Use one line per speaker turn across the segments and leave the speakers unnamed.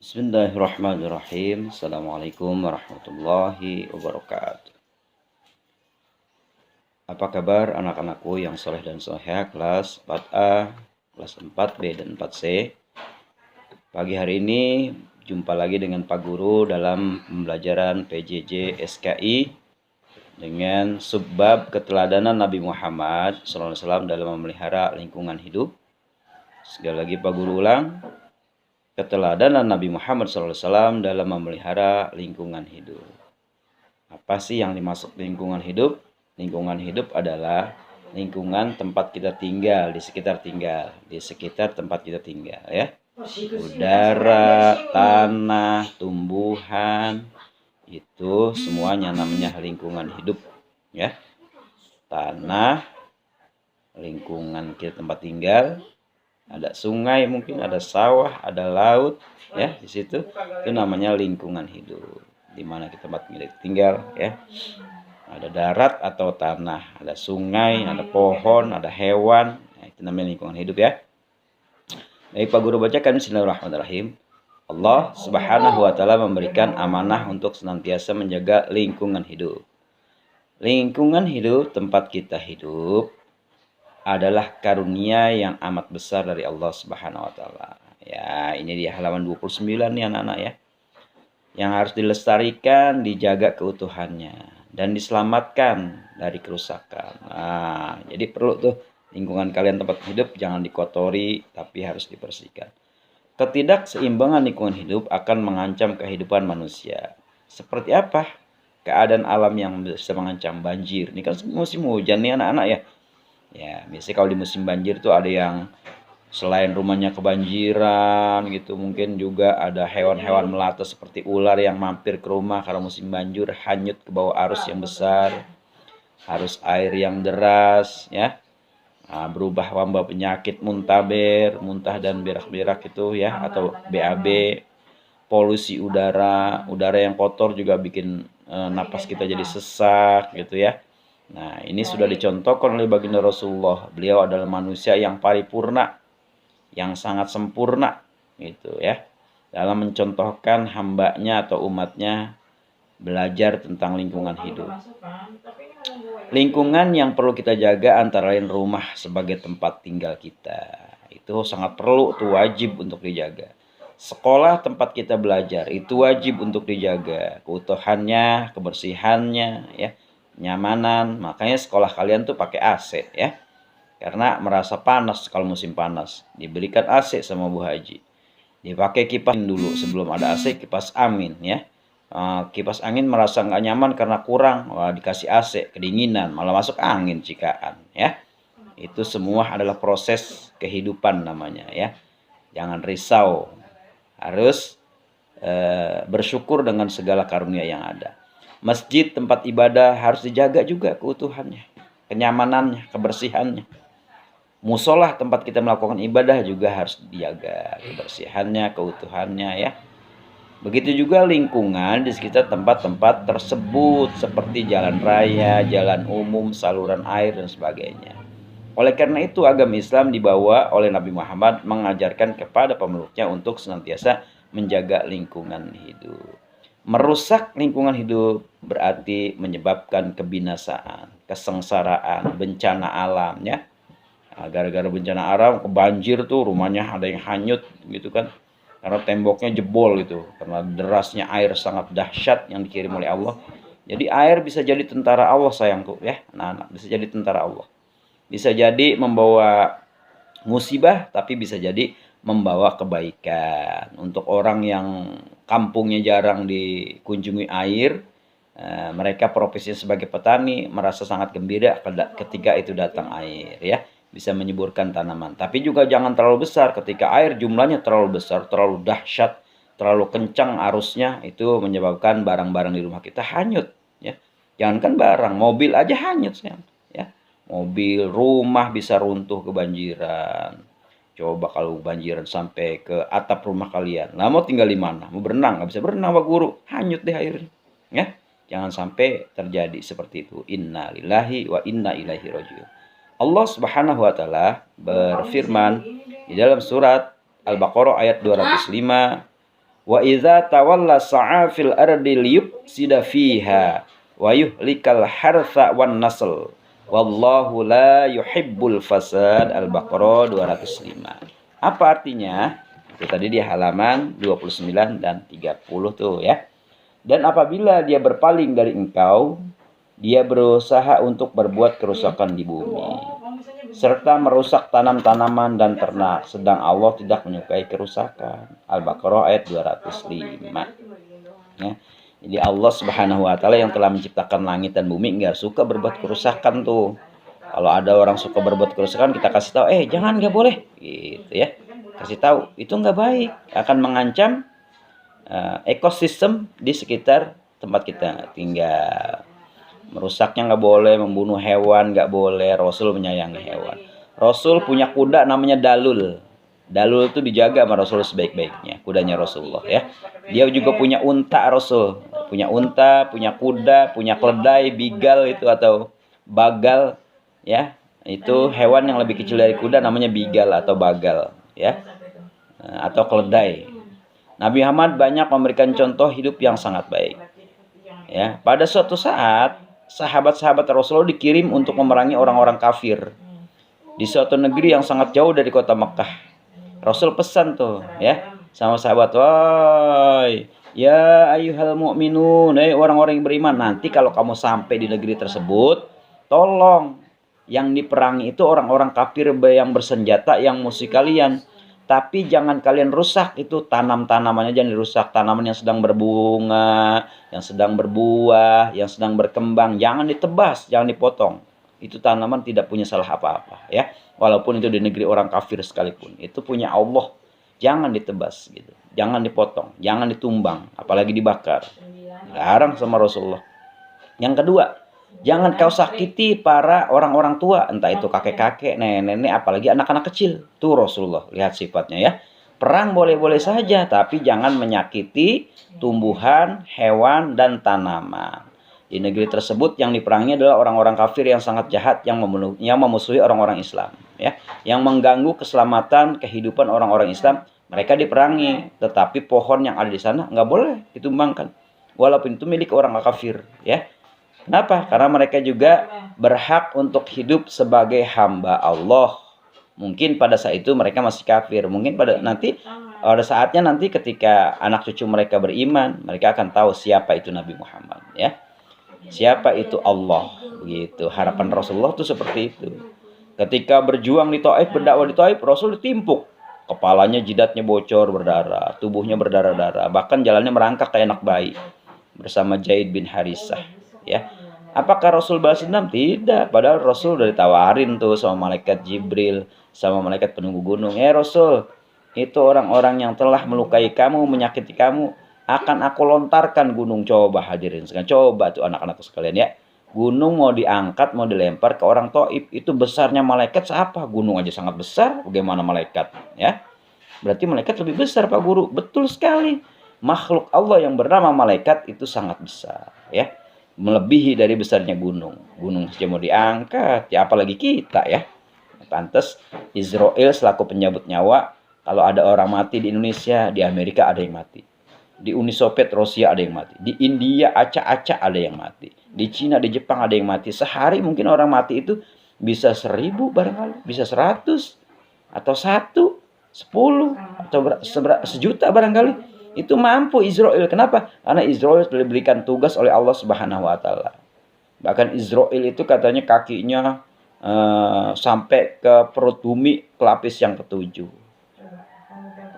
Bismillahirrahmanirrahim. Assalamualaikum warahmatullahi wabarakatuh. Apa kabar anak-anakku yang soleh dan soleha kelas 4A, kelas 4B, dan 4C? Pagi hari ini jumpa lagi dengan Pak Guru dalam pembelajaran PJJ SKI dengan subbab keteladanan Nabi Muhammad SAW dalam memelihara lingkungan hidup. Sekali lagi Pak Guru ulang. Keteladanan Nabi Muhammad SAW dalam memelihara lingkungan hidup. Apa sih yang dimaksud lingkungan hidup? Lingkungan hidup adalah lingkungan tempat kita tinggal, di sekitar tempat kita tinggal, ya. Udara, tanah, tumbuhan, itu semuanya namanya lingkungan hidup, ya. Tanah, lingkungan kita tempat tinggal, ada sungai, mungkin ada sawah, ada laut, ya, di situ itu namanya lingkungan hidup, di mana kita tempat tinggal, ya. Ada darat atau tanah, ada sungai, ada pohon, ada hewan, nah, itu namanya lingkungan hidup, ya. Baik, Pak Guru bacakan. Bismillahirrahmanirrahim. Allah Subhanahu wa taala memberikan amanah untuk senantiasa menjaga lingkungan hidup. Lingkungan hidup, tempat kita hidup, adalah karunia yang amat besar dari Allah Subhanahu wa taala. Ya, ini di halaman 29 nih anak-anak, ya. Yang harus dilestarikan, dijaga keutuhannya, dan diselamatkan dari kerusakan. Nah, jadi perlu tuh lingkungan kalian tempat hidup jangan dikotori, tapi harus dibersihkan. Ketidakseimbangan lingkungan hidup akan mengancam kehidupan manusia. Seperti apa? Keadaan alam yang bisa mengancam banjir. Ini kan musim hujan nih anak-anak, ya. Ya, biasanya kalau di musim banjir tuh ada yang selain rumahnya kebanjiran gitu, mungkin juga ada hewan-hewan melata seperti ular yang mampir ke rumah karena musim banjir, hanyut ke bawah arus yang besar, arus air yang deras, ya. Nah, berubah wabah penyakit muntaber, muntah dan berak-berak itu, ya, atau BAB. Polusi udara yang kotor juga bikin napas kita jadi sesak gitu, ya. Nah, ini sudah dicontohkan oleh baginda Rasulullah. Beliau adalah manusia yang paripurna, yang sangat sempurna, gitu, ya. Dalam mencontohkan hambanya atau umatnya belajar tentang lingkungan hidup. Lingkungan yang perlu kita jaga antara lain rumah sebagai tempat tinggal kita. Itu sangat perlu, itu wajib untuk dijaga. Sekolah tempat kita belajar itu wajib untuk dijaga, keutuhannya, kebersihannya, ya. Nyamanan, makanya sekolah kalian tuh pakai AC, ya, karena merasa panas kalau musim panas, diberikan AC sama Bu Haji. Dipakai kipas dulu sebelum ada AC, kipas angin, ya. Kipas angin merasa nggak nyaman karena kurang, dikasih AC, kedinginan, malah masuk angin cikaan, ya. Itu semua adalah proses kehidupan namanya, ya. Jangan risau, harus bersyukur dengan segala karunia yang ada. Masjid tempat ibadah harus dijaga juga keutuhannya, kenyamanannya, kebersihannya. Musola tempat kita melakukan ibadah juga harus dijaga kebersihannya, keutuhannya, ya. Begitu juga lingkungan di sekitar tempat-tempat tersebut seperti jalan raya, jalan umum, saluran air, dan sebagainya. Oleh karena itu agama Islam dibawa oleh Nabi Muhammad mengajarkan kepada pemeluknya untuk senantiasa menjaga lingkungan hidup. Merusak lingkungan hidup berarti menyebabkan kebinasaan, kesengsaraan, bencana alam, ya. Nah, gara-gara bencana alam, kebanjir tuh rumahnya ada yang hanyut gitu kan. Karena temboknya jebol gitu, karena derasnya air sangat dahsyat yang dikirim oleh Allah. Jadi air bisa jadi tentara Allah, sayangku, ya. Anak-anak, bisa jadi tentara Allah. Bisa jadi membawa musibah, tapi bisa jadi membawa kebaikan. Untuk orang yang kampungnya jarang dikunjungi air, mereka profesinya sebagai petani merasa sangat gembira ketika itu datang air, ya. Bisa menyuburkan tanaman. Tapi juga jangan terlalu besar. Ketika air jumlahnya terlalu besar, terlalu dahsyat, terlalu kencang arusnya, itu menyebabkan barang-barang di rumah kita hanyut, ya. Jangankan barang, mobil aja hanyut, ya. Mobil, rumah bisa runtuh kebanjiran. Coba kalau banjiran sampai ke atap rumah kalian, lah mau tinggal di mana? Mau berenang, nggak bisa berenang Pak Guru, hanyut deh airnya, ya. Jangan sampai terjadi seperti itu. Inna lillahi wa inna ilaihi rajiun. Allah Subhanahu wa taala berfirman di dalam surat Al-Baqarah ayat 205, Wa idza tawalla sa'a fil ardi liyufsida fiha wa yuhlikal hartha wan nasl. Wallahu la yuhibbul fasad. Al-Baqarah 205. Apa artinya? Itu tadi di halaman 29 dan 30 tuh ya. Dan apabila dia berpaling dari engkau, dia berusaha untuk berbuat kerusakan di bumi, serta merusak tanam-tanaman dan ternak, sedang Allah tidak menyukai kerusakan. Al-Baqarah ayat 205. Ya. Jadi Allah Subhanahu wa taala yang telah menciptakan langit dan bumi enggak suka berbuat kerusakan tuh. Kalau ada orang suka berbuat kerusakan, kita kasih tahu, jangan, enggak boleh gitu ya. Kasih tahu, itu enggak baik, akan mengancam ekosistem di sekitar tempat kita tinggal. Merusaknya nggak boleh, membunuh hewan nggak boleh. Rasul menyayangi hewan. Rasul punya kuda namanya Dalul. Dalul itu dijaga sama Rasul sebaik-baiknya, kudanya Rasulullah ya. Dia juga punya unta Rasul. Punya unta, punya kuda, punya keledai, bigal itu atau bagal ya. Itu hewan yang lebih kecil dari kuda namanya bigal atau bagal ya. Atau keledai. Nabi Muhammad banyak memberikan contoh hidup yang sangat baik. Ya, pada suatu saat sahabat-sahabat Rasulullah dikirim untuk memerangi orang-orang kafir di suatu negeri yang sangat jauh dari kota Mekah. Rasul pesan tuh, ya, sama sahabat, "Wahai ya ayyuhal mu'minun, orang-orang yang beriman, nanti kalau kamu sampai di negeri tersebut, tolong yang diperangi itu orang-orang kafir yang bersenjata yang musuh kalian. Tapi jangan kalian rusak itu tanamannya, jangan dirusak. Tanaman yang sedang berbunga, yang sedang berbuah, yang sedang berkembang, jangan ditebas, jangan dipotong. Itu tanaman tidak punya salah apa-apa ya. Walaupun itu di negeri orang kafir sekalipun, itu punya Allah. Jangan ditebas gitu. Jangan dipotong, jangan ditumbang, apalagi dibakar. Dilarang sama Rasulullah. Yang kedua, jangan kau sakiti para orang-orang tua, entah itu kakek-kakek, nenek-nenek, apalagi anak-anak kecil. Tuh Rasulullah, lihat sifatnya ya. Perang boleh-boleh saja, tapi jangan menyakiti tumbuhan, hewan, dan tanaman. Di negeri tersebut yang diperangi adalah orang-orang kafir yang sangat jahat, yang memusuhi orang-orang Islam. Ya, yang mengganggu keselamatan kehidupan orang-orang Islam, mereka diperangi. Tetapi pohon yang ada di sana nggak boleh ditumbangkan. Walaupun itu milik orang kafir. Ya. Kenapa? Karena mereka juga berhak untuk hidup sebagai hamba Allah. Mungkin pada saat itu mereka masih kafir. Mungkin pada saatnya nanti ketika anak cucu mereka beriman, mereka akan tahu siapa itu Nabi Muhammad, ya. Siapa itu Allah, begitu. Harapan Rasulullah itu seperti itu. Ketika berjuang di Taif, berdakwah di Taif, Rasul ditimpuk. Kepalanya, jidatnya bocor, berdarah, tubuhnya berdarah-darah, bahkan jalannya merangkak kayak anak bayi bersama Zaid bin Harisah. Ya, apakah Rasul balas dendam? Tidak. Padahal Rasul udah ditawarin tuh sama malaikat Jibril, sama malaikat penunggu gunung. Rasul, itu orang-orang yang telah melukai kamu, menyakiti kamu, akan aku lontarkan gunung. Coba hadirin sekalian, coba tuh anak-anakku sekalian ya. Gunung mau diangkat, mau dilempar ke orang Taif, itu besarnya malaikat siapa? Gunung aja sangat besar, bagaimana malaikat? Ya, berarti malaikat lebih besar, Pak Guru. Betul sekali. Makhluk Allah yang bernama malaikat itu sangat besar, ya. Melebihi dari besarnya gunung. Gunung saja mau diangkat, ya apalagi kita ya. Pantes Israel selaku penyabut nyawa, kalau ada orang mati di Indonesia, di Amerika ada yang mati. Di Uni Soviet, Rusia ada yang mati. Di India, acak-acak ada yang mati. Di Cina, di Jepang ada yang mati. Sehari mungkin orang mati itu bisa 1000 barangkali, bisa 100, atau 1, 10, atau sejuta barangkali. Itu mampu Israel. Kenapa? Karena Israel diberikan tugas oleh Allah Subhanahu wa taala. Bahkan Israel itu katanya kakinya sampai ke perut bumi, ke lapis yang ketujuh.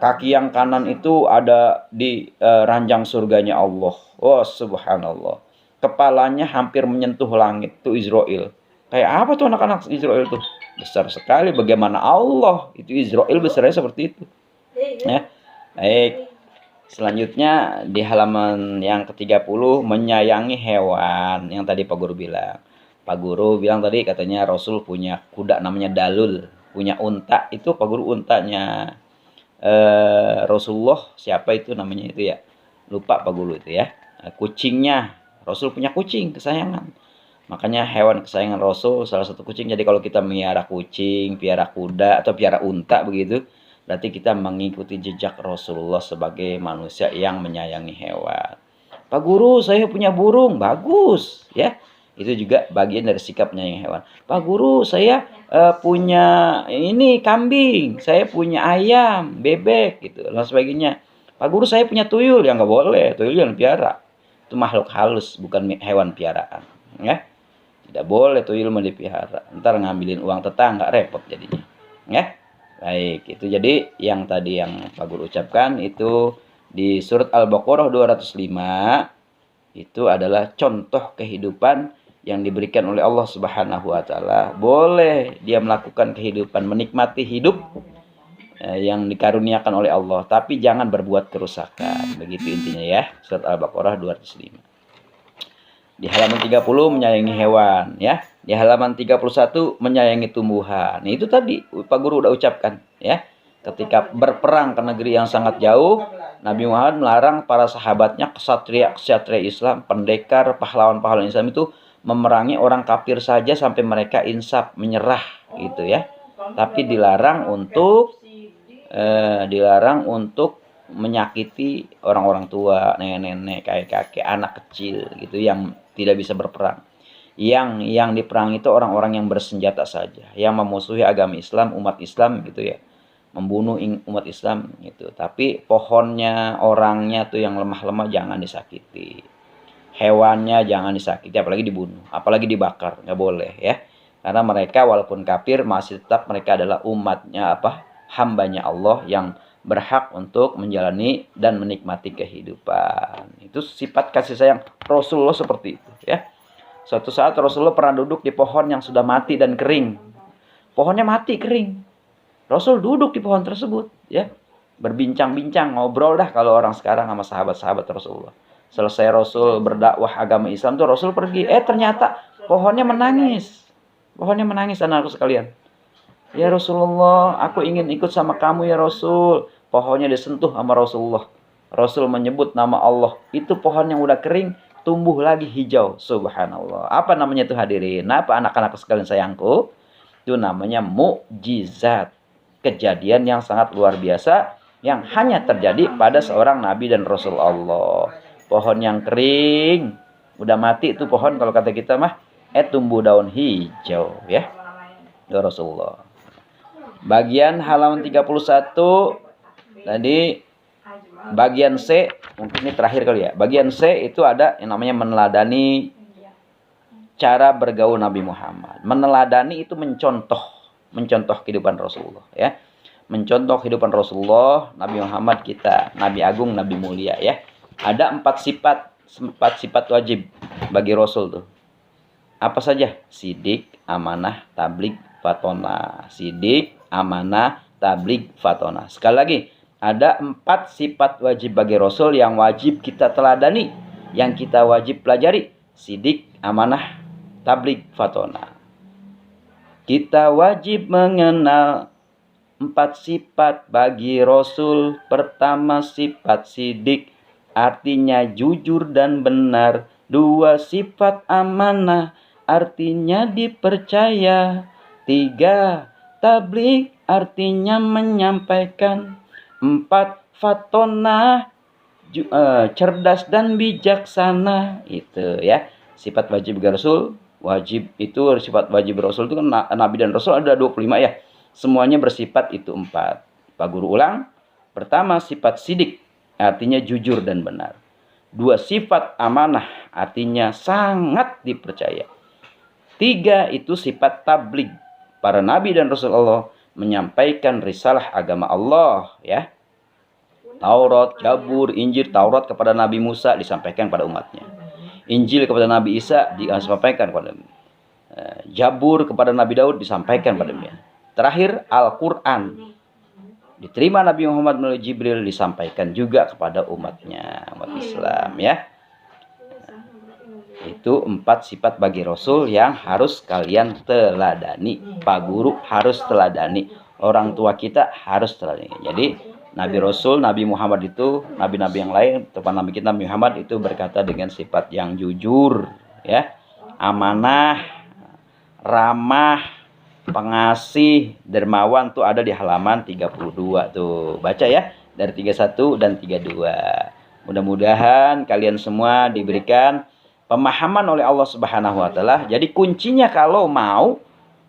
Kaki yang kanan itu ada di ranjang surganya Allah. Oh subhanallah. Kepalanya hampir menyentuh langit. Itu Israel. Kayak apa tuh anak-anak Israel tuh? Besar sekali. Bagaimana Allah? Itu Israel besarnya seperti itu. Ya. Baik. Selanjutnya di halaman yang ke-30, menyayangi hewan. Yang tadi Pak Guru bilang. Pak Guru bilang tadi katanya Rasul punya kuda namanya Dalul. Punya unta. Itu Pak Guru untanya Rasulullah. Siapa itu namanya itu ya? Lupa Pak Guru itu ya. Kucingnya. Rasul punya kucing kesayangan. Makanya hewan kesayangan Rasul salah satu kucing. Jadi kalau kita melihara kucing, piara kuda, atau piara unta begitu, Berarti kita mengikuti jejak Rasulullah sebagai manusia yang menyayangi hewan. Pak Guru, saya punya burung, bagus ya. Itu juga bagian dari sikap menyayangi hewan. Pak Guru, saya punya ini kambing, saya punya ayam, bebek gitu, dan sebagainya. Pak Guru, saya punya tuyul, ya nggak boleh, tuyul yang piara. Itu makhluk halus, bukan hewan piaraan, ya. Tidak boleh tuyul mau dipelihara. Ntar ngambilin uang tetangga, repot jadinya, ya. Baik, itu jadi yang tadi yang Pak Guru ucapkan itu di surat Al-Baqarah 205 itu adalah contoh kehidupan yang diberikan oleh Allah Subhanahu wa taala. Boleh dia melakukan kehidupan, menikmati hidup yang dikaruniakan oleh Allah, tapi jangan berbuat kerusakan. Begitu intinya ya, surat Al-Baqarah 205. Di halaman 30 menyayangi hewan ya. Di halaman 31 menyayangi tumbuhan. Nah, itu tadi Pak Guru udah ucapkan ya. Ketika berperang ke negeri yang sangat jauh, Nabi Muhammad melarang para sahabatnya, ksatria Islam, pendekar, pahlawan-pahlawan Islam itu memerangi orang kafir saja sampai mereka insaf, menyerah gitu ya. Tapi dilarang untuk menyakiti orang-orang tua, nenek-nenek, kakek-kakek, anak kecil gitu yang tidak bisa berperang. Yang diperang itu orang-orang yang bersenjata saja, yang memusuhi agama Islam, umat Islam gitu ya. Membunuh umat Islam gitu. Tapi pohonnya, orangnya tuh yang lemah-lemah jangan disakiti. Hewannya jangan disakiti, apalagi dibunuh, apalagi dibakar, nggak boleh ya. Karena mereka walaupun kafir masih tetap mereka adalah umatnya hambanya Allah yang berhak untuk menjalani dan menikmati kehidupan. Itu sifat kasih sayang Rasulullah seperti itu ya. Suatu saat Rasulullah pernah duduk di pohon yang sudah mati dan kering. Pohonnya mati kering. Rasul duduk di pohon tersebut ya, berbincang-bincang, ngobrol dah kalau orang sekarang sama sahabat-sahabat Rasulullah. Selesai Rasul berdakwah agama Islam tuh Rasul pergi, ternyata pohonnya menangis. Pohonnya menangis, anakku sekalian. Ya Rasulullah, aku ingin ikut sama kamu ya Rasul. Pohonnya disentuh sama Rasulullah. Rasul menyebut nama Allah. Itu pohon yang udah kering tumbuh lagi hijau. Subhanallah. Apa namanya itu hadirin? Apa anak-anak sekalian sayangku? Itu namanya mukjizat. Kejadian yang sangat luar biasa yang hanya terjadi pada seorang nabi dan rasul Allah. Pohon yang kering udah mati itu pohon, kalau kata kita mah tumbuh daun hijau ya. Ya Rasulullah. Bagian halaman 31 tadi bagian C, mungkin ini terakhir kali ya. Bagian C itu ada yang namanya meneladani cara bergaul Nabi Muhammad. Meneladani itu mencontoh kehidupan Rasulullah ya. Mencontoh kehidupan Rasulullah, Nabi Muhammad kita, Nabi Agung, Nabi mulia ya. Ada 4 sifat wajib bagi Rasul tuh. Apa saja? Sidik, amanah, tabligh, fatona. Sidik, amanah, tabligh, fatona. Sekali lagi, ada 4 sifat wajib bagi Rasul yang wajib kita teladani, yang kita wajib pelajari. Sidik, amanah, tabligh, fatona. Kita wajib mengenal 4 sifat bagi Rasul. Pertama, sifat sidik, artinya jujur dan benar. 2, sifat amanah, artinya dipercaya. 3, tabligh, artinya menyampaikan. 4, fatona, cerdas dan bijaksana. Itu ya, sifat wajib bagi Rasul. Wajib itu, sifat wajib Rasul itu kan Nabi dan Rasul ada 25 ya. Semuanya bersifat itu 4. Pak Guru ulang. Pertama, sifat sidik, artinya jujur dan benar. 2, sifat amanah, artinya sangat dipercaya. 3, itu sifat tabligh. Para Nabi dan Rasul Allah menyampaikan risalah agama Allah ya. Taurat, Zabur, Injil. Taurat kepada Nabi Musa disampaikan pada umatnya. Injil kepada Nabi Isa disampaikan kepada Zabur kepada Nabi Daud disampaikan pada dia. Terakhir Al-Quran diterima Nabi Muhammad melalui Jibril, disampaikan juga kepada umatnya, umat Islam ya. Itu 4 sifat bagi Rasul yang harus kalian teladani. Pak Guru harus teladani, orang tua kita harus teladani. Jadi Nabi Rasul, Nabi Muhammad itu, nabi-nabi yang lain, tepat Nabi kita Nabi Muhammad itu berkata dengan sifat yang jujur ya, amanah, ramah, pengasih, dermawan tuh ada di halaman 32 tuh. Baca ya dari 31 dan 32. Mudah-mudahan kalian semua diberikan pemahaman oleh Allah Subhanahu wa taala. Jadi kuncinya kalau mau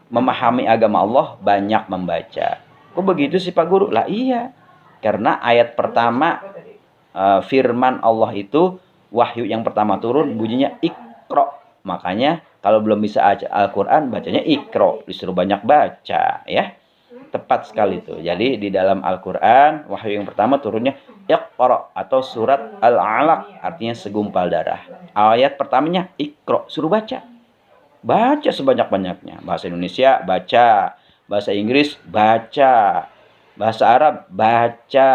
memahami agama Allah banyak membaca. Kok begitu sih Pak Guru? Lah iya. Karena ayat pertama firman Allah itu wahyu yang pertama turun bunyinya Iqra. Makanya kalau belum bisa Al-Qur'an bacanya Iqra, disuruh banyak baca ya. Tepat sekali itu. Jadi di dalam Al-Qur'an wahyu yang pertama turunnya Iqra atau surat Al-Alaq, artinya segumpal darah. Ayat pertamanya Iqra, suruh baca. Baca sebanyak-banyaknya. Bahasa Indonesia baca, bahasa Inggris baca, bahasa Arab baca,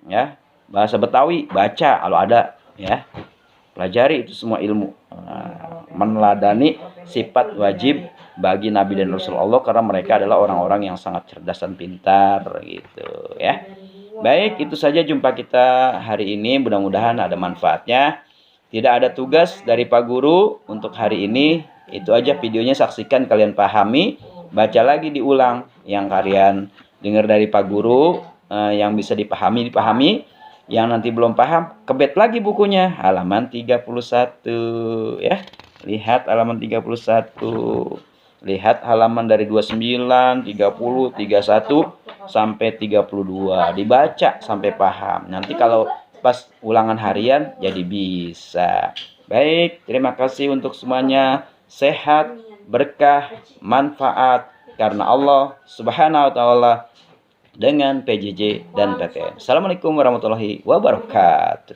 ya. Bahasa Betawi baca kalau ada, ya. Pelajari itu semua ilmu. Meneladani sifat wajib bagi Nabi dan Rasul Allah karena mereka adalah orang-orang yang sangat cerdas dan pintar gitu, ya. Baik, itu saja jumpa kita hari ini. Mudah-mudahan ada manfaatnya. Tidak ada tugas dari Pak Guru untuk hari ini. Itu aja videonya, saksikan, kalian pahami, baca lagi diulang yang kalian dengar dari Pak Guru, yang bisa dipahami, yang nanti belum paham, kebet lagi bukunya halaman 31 ya. Lihat halaman 31. Lihat halaman dari 29, 30, 31 sampai 32. Dibaca sampai paham. Nanti kalau pas ulangan harian jadi bisa. Baik, terima kasih untuk semuanya. Sehat, berkah, manfaat karena Allah Subhanahu wa taala dengan PJJ dan PTN. Assalamualaikum warahmatullahi wabarakatuh.